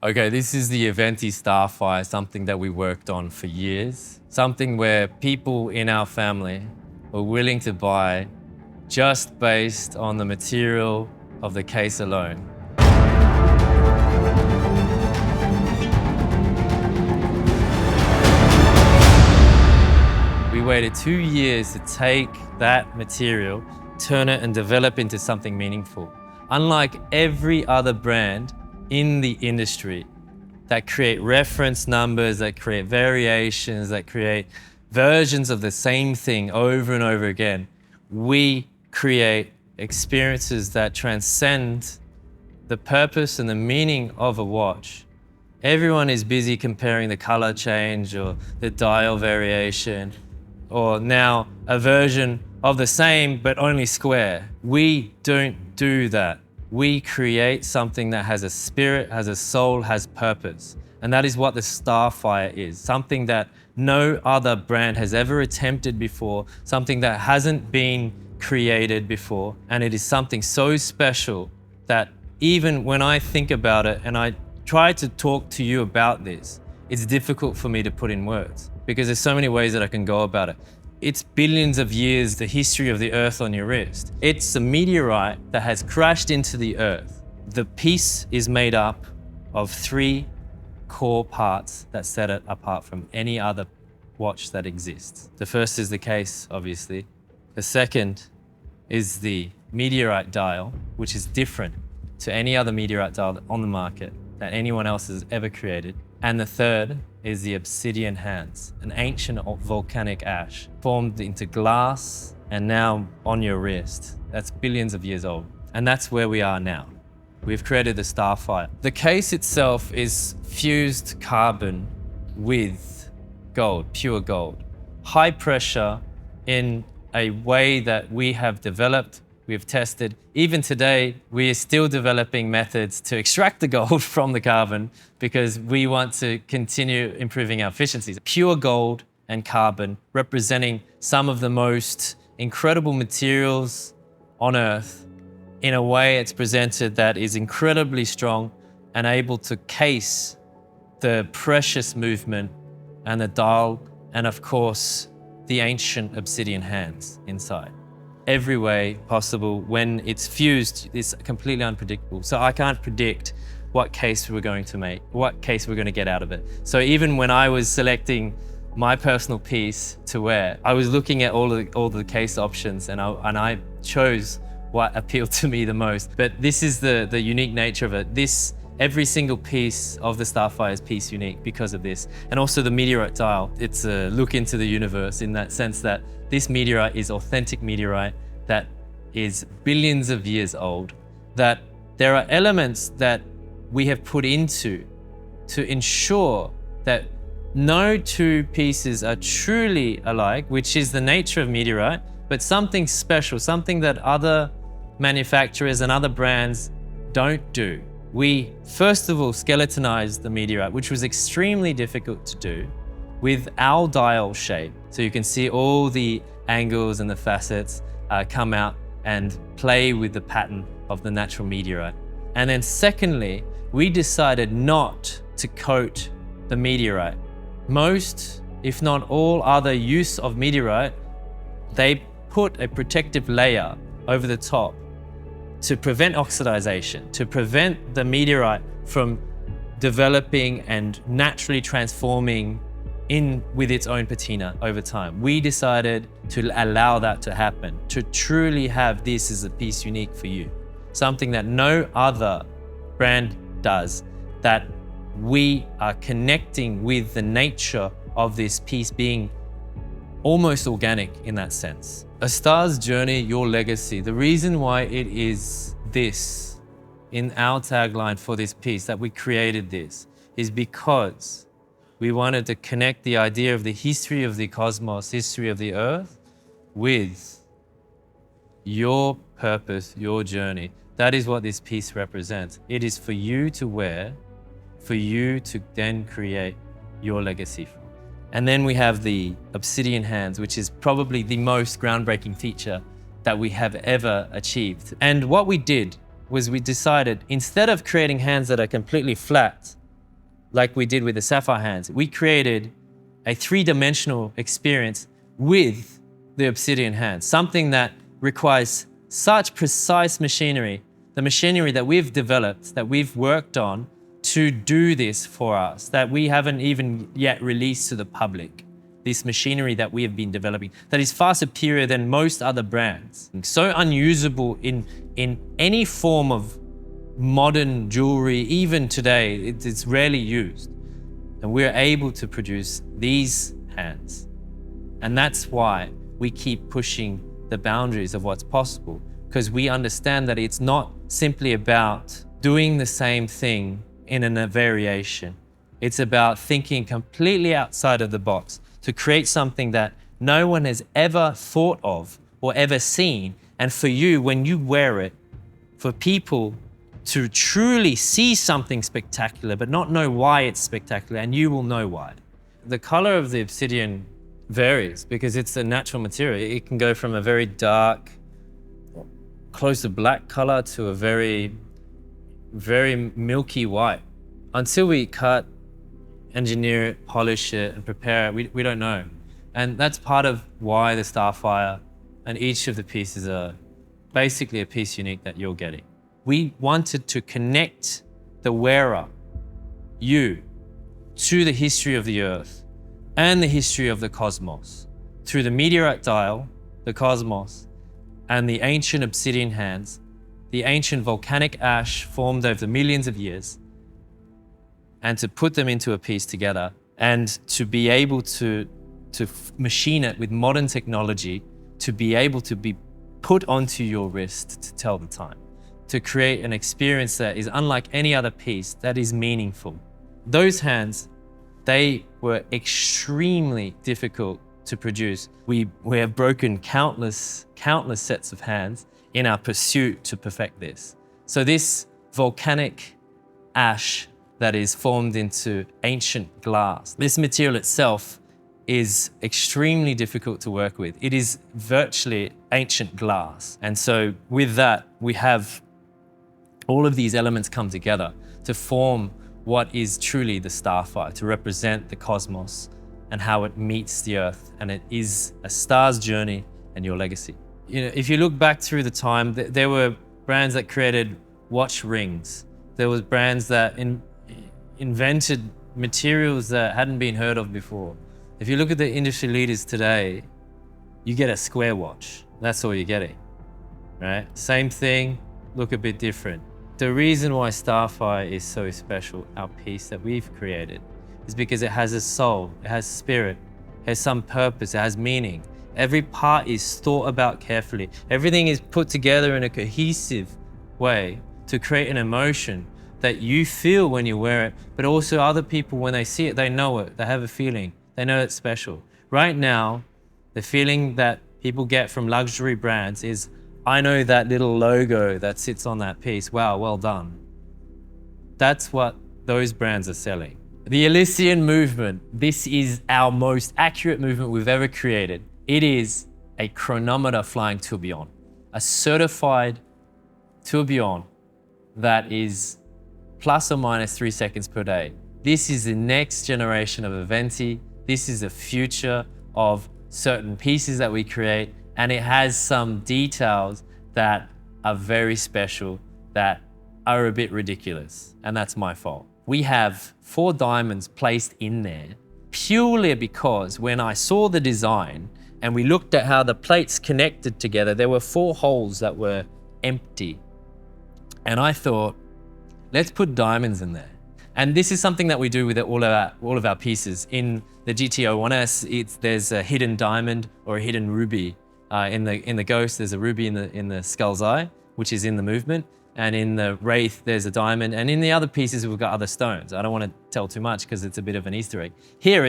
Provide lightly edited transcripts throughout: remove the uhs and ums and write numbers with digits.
Okay, this is the Aventi Starfire, something that we worked on for years. Something where people in our family were willing to buy just based on the material of the case alone. We waited 2 years to take that material, turn it and develop into something meaningful. Unlike every other brand in the industry that create reference numbers, that create variations, that create versions of the same thing over and over again, we create experiences that transcend the purpose and the meaning of a watch. Everyone is busy comparing the color change or the dial variation, or now a version of the same but only square. We don't do that. We create something that has a spirit, has a soul, has purpose. And that is what the Starfire is, something that no other brand has ever attempted before, something that hasn't been created before. And it is something so special that even when I think about it and I try to talk to you about this, it's difficult for me to put in words because there's so many ways that I can go about it. It's billions of years, the history of the Earth on your wrist. It's a meteorite that has crashed into the Earth. The piece is made up of 3 core parts that set it apart from any other watch that exists. The first is the case, obviously. The second is the meteorite dial, which is different to any other meteorite dial on the market that anyone else has ever created. And the third is the Obsidian hands, an ancient volcanic ash formed into glass and now on your wrist. That's billions of years old. And that's where we are now. We've created the Starfire. The case itself is fused carbon with gold, pure gold. High pressure in a way that we have developed, we've tested. Even today, we are still developing methods to extract the gold from the carbon because we want to continue improving our efficiencies. Pure gold and carbon representing some of the most incredible materials on Earth in a way it's presented that is incredibly strong and able to case the precious movement and the dial and of course, the ancient obsidian hands inside. Every way possible. When it's fused, it's completely unpredictable. So I can't predict what case we're going to make, what case we're going to get out of it. So even when I was selecting my personal piece to wear, I was looking at all the case options and I chose what appealed to me the most. But this is the unique nature of it. Every single piece of the Starfire is piece unique because of this. And also the meteorite dial, it's a look into the universe in that sense that this meteorite is authentic meteorite that is billions of years old, that there are elements that we have put into to ensure that no 2 pieces are truly alike, which is the nature of meteorite, but something special, something that other manufacturers and other brands don't do. We, first of all, skeletonized the meteorite, which was extremely difficult to do with our dial shape. So you can see all the angles and the facets come out and play with the pattern of the natural meteorite. And then secondly, we decided not to coat the meteorite. Most, if not all other use of meteorite, they put a protective layer over the top to prevent oxidization, to prevent the meteorite from developing and naturally transforming in with its own patina over time. We decided to allow that to happen, to truly have this as a piece unique for you. Something that no other brand does, that we are connecting with the nature of this piece being almost organic in that sense. A star's journey, your legacy. The reason why it is this in our tagline for this piece, that we created this, is because we wanted to connect the idea of the history of the cosmos, history of the Earth, with your purpose, your journey. That is what this piece represents. It is for you to wear, for you to then create your legacy from. And then we have the Obsidian hands, which is probably the most groundbreaking feature that we have ever achieved. And what we did was we decided, instead of creating hands that are completely flat like we did with the sapphire hands. We created a three-dimensional experience with the Obsidian hands, something that requires such precise machinery, the machinery that we've developed, that we've worked on to do this for us, that we haven't even yet released to the public. This machinery that we have been developing that is far superior than most other brands. So unusable in any form of modern jewelry, even today, it's rarely used. And we're able to produce these hands. And that's why we keep pushing the boundaries of what's possible, because we understand that it's not simply about doing the same thing in a variation. It's about thinking completely outside of the box to create something that no one has ever thought of or ever seen. And for you, when you wear it, for people to truly see something spectacular, but not know why it's spectacular, and you will know why. The color of the Obsidian varies because it's a natural material. It can go from a very dark, close to black color to a very, very milky white. Until we cut, engineer it, polish it, and prepare it, we don't know. And that's part of why the Starfire and each of the pieces are basically a piece unique that you're getting. We wanted to connect the wearer, you, to the history of the Earth and the history of the cosmos through the meteorite dial, the cosmos, and the ancient obsidian hands, the ancient volcanic ash formed over the millions of years, and to put them into a piece together and to be able to machine it with modern technology, to be able to be put onto your wrist to tell the time, to create an experience that is unlike any other piece, that is meaningful. Those hands, they were extremely difficult to produce. We have broken countless sets of hands in our pursuit to perfect this. So this volcanic ash that is formed into ancient glass, this material itself is extremely difficult to work with. It is virtually ancient glass. And so with that, we have all of these elements come together to form what is truly the Starfire, to represent the cosmos and how it meets the Earth. And it is a star's journey and your legacy. You know, if you look back through the time, there were brands that created watch rings. There was brands that invented materials that hadn't been heard of before. If you look at the industry leaders today, you get a square watch. That's all you're getting, right? Same thing, look a bit different. The reason why Starfire is so special, our piece that we've created, is because it has a soul, it has spirit, it has some purpose, it has meaning. Every part is thought about carefully. Everything is put together in a cohesive way to create an emotion that you feel when you wear it, but also other people, when they see it, they know it, they have a feeling, they know it's special. Right now, the feeling that people get from luxury brands is, I know that little logo that sits on that piece, wow, well done. That's what those brands are selling. The Elysian movement, this is our most accurate movement we've ever created. It is a chronometer flying tourbillon, a certified tourbillon that is plus or minus 3 seconds per day. This is the next generation of Aventi. This is the future of certain pieces that we create, and it has some details that are very special, that are a bit ridiculous, and that's my fault. We have 4 diamonds placed in there purely because when I saw the design and we looked at how the plates connected together, there were 4 holes that were empty. And I thought, let's put diamonds in there. And this is something that we do with all of our pieces. In the GT01S, there's a hidden diamond or a hidden ruby. In the Ghost, there's a ruby in the skull's eye, which is in the movement. And in the Wraith, there's a diamond. And in the other pieces, we've got other stones. I don't want to tell too much because it's a bit of an Easter egg. Here,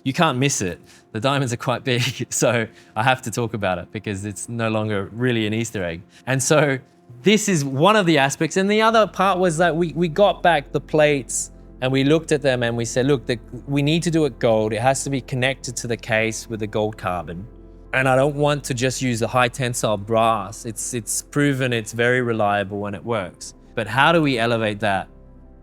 you can't miss it. The diamonds are quite big, so I have to talk about it because it's no longer really an Easter egg. And so this is one of the aspects. And the other part was that we got back the plates and we looked at them and we said, look, we need to do it gold. It has to be connected to the case with the gold carbon. And I don't want to just use the high tensile brass. It's proven it's very reliable and it works. But how do we elevate that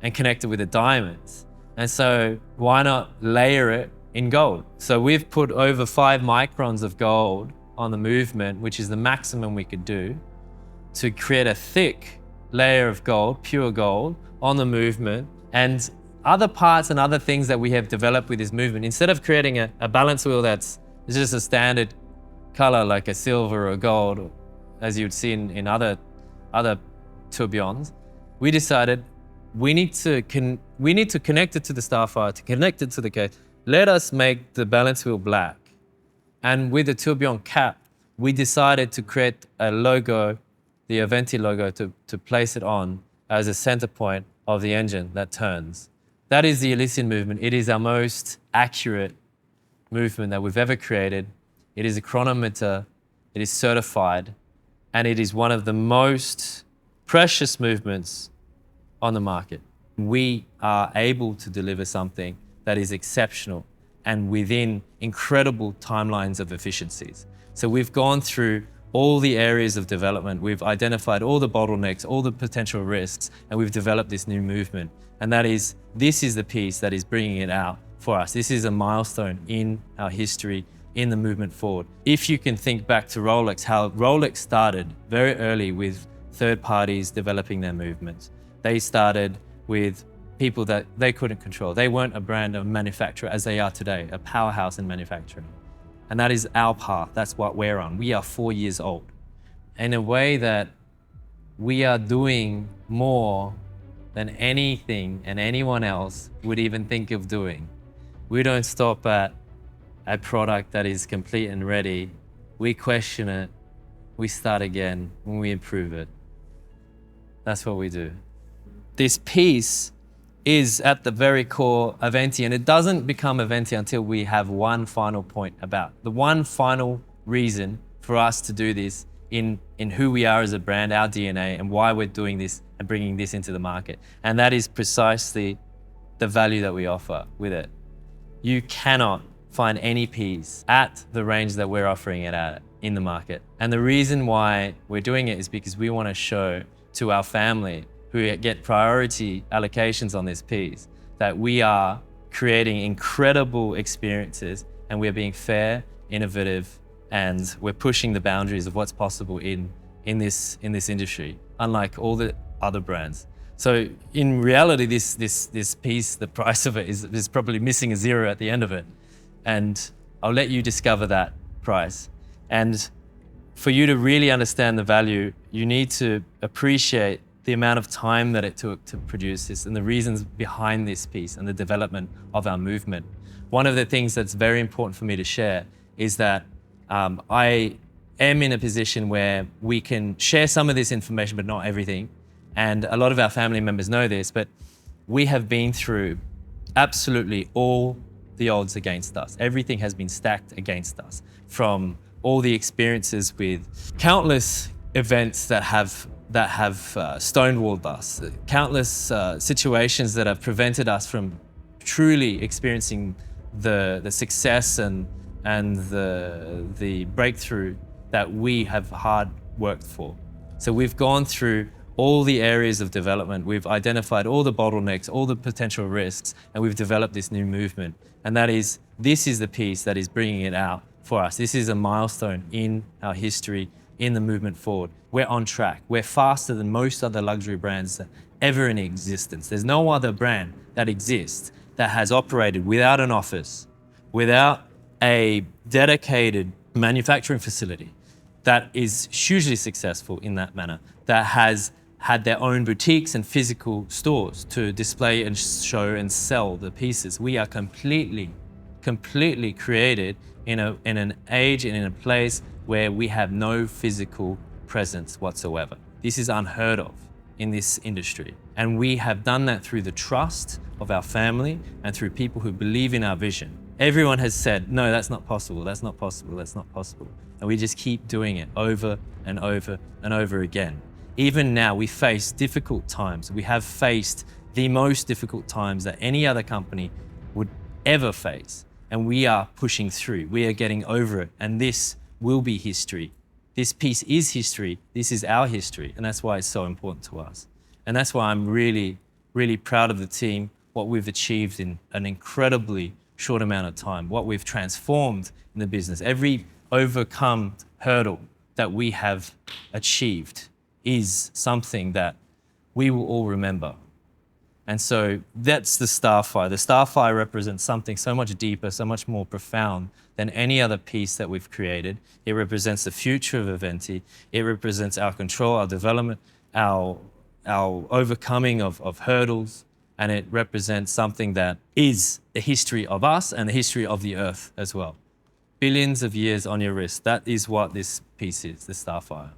and connect it with the diamonds? And so why not layer it in gold? So we've put over 5 microns of gold on the movement, which is the maximum we could do, to create a thick layer of gold, pure gold, on the movement. And other parts and other things that we have developed with this movement, instead of creating a balance wheel that's just a standard color like a silver or gold, as you'd see in other tourbillons, we decided we need to connect it to the Starfire, to connect it to the case. Let us make the balance wheel black. And with the tourbillon cap, we decided to create a logo, the Aventi logo, to place it on as a center point of the engine that turns. That is the Elysian movement. It is our most accurate movement that we've ever created. It is a chronometer, it is certified, and it is one of the most precious movements on the market. We are able to deliver something that is exceptional and within incredible timelines of efficiencies. So we've gone through all the areas of development, we've identified all the bottlenecks, all the potential risks, and we've developed this new movement. And this is the piece that is bringing it out for us. This is a milestone in our history, in the movement forward. If you can think back to Rolex, how Rolex started very early with third parties developing their movements. They started with people that they couldn't control. They weren't a brand of manufacturer as they are today, a powerhouse in manufacturing. And that is our path. That's what we're on. We are 4 years old. In a way that we are doing more than anything and anyone else would even think of doing. We don't stop at a product that is complete and ready. We question it, we start again, and we improve it. That's what we do. This piece is at the very core Aventi, and it doesn't become Aventi until we have one final point about. The one final reason for us to do this in who we are as a brand, our DNA, and why we're doing this and bringing this into the market. And that is precisely the value that we offer with it. You cannot find any piece at the range that we're offering it at in the market. And the reason why we're doing it is because we want to show to our family who get priority allocations on this piece that we are creating incredible experiences and we're being fair, innovative, and we're pushing the boundaries of what's possible in this industry, unlike all the other brands. So in reality, this piece, the price of it is probably missing a zero at the end of it. And I'll let you discover that price. And for you to really understand the value, you need to appreciate the amount of time that it took to produce this and the reasons behind this piece and the development of our movement. One of the things that's very important for me to share is that I am in a position where we can share some of this information, but not everything. And a lot of our family members know this, but we have been through absolutely all the odds against us. Everything has been stacked against us, from all the experiences with countless events that have stonewalled us, countless situations that have prevented us from truly experiencing the success and the breakthrough that we have hard worked for. So we've gone through all the areas of development. We've identified all the bottlenecks, all the potential risks, and we've developed this new movement. And this is the piece that is bringing it out for us. This is a milestone in our history, in the movement forward. We're on track. We're faster than most other luxury brands ever in existence. There's no other brand that exists that has operated without an office, without a dedicated manufacturing facility, that is hugely successful in that manner, that has had their own boutiques and physical stores to display and show and sell the pieces. We are completely created in an age and in a place where we have no physical presence whatsoever. This is unheard of in this industry. And we have done that through the trust of our family and through people who believe in our vision. Everyone has said, no, that's not possible, that's not possible, that's not possible. And we just keep doing it over and over and over again. Even now, we face difficult times. We have faced the most difficult times that any other company would ever face. And we are pushing through. We are getting over it. And this will be history. This piece is history. This is our history. And that's why it's so important to us. And that's why I'm really, really proud of the team, what we've achieved in an incredibly short amount of time, what we've transformed in the business. Every overcome hurdle that we have achieved is something that we will all remember. And so that's the Starfire. The Starfire represents something so much deeper, so much more profound than any other piece that we've created. It represents the future of Aventi. It represents our control, our development, our overcoming of hurdles, and it represents something that is the history of us and the history of the Earth as well. Billions of years on your wrist. That is what this piece is, the Starfire.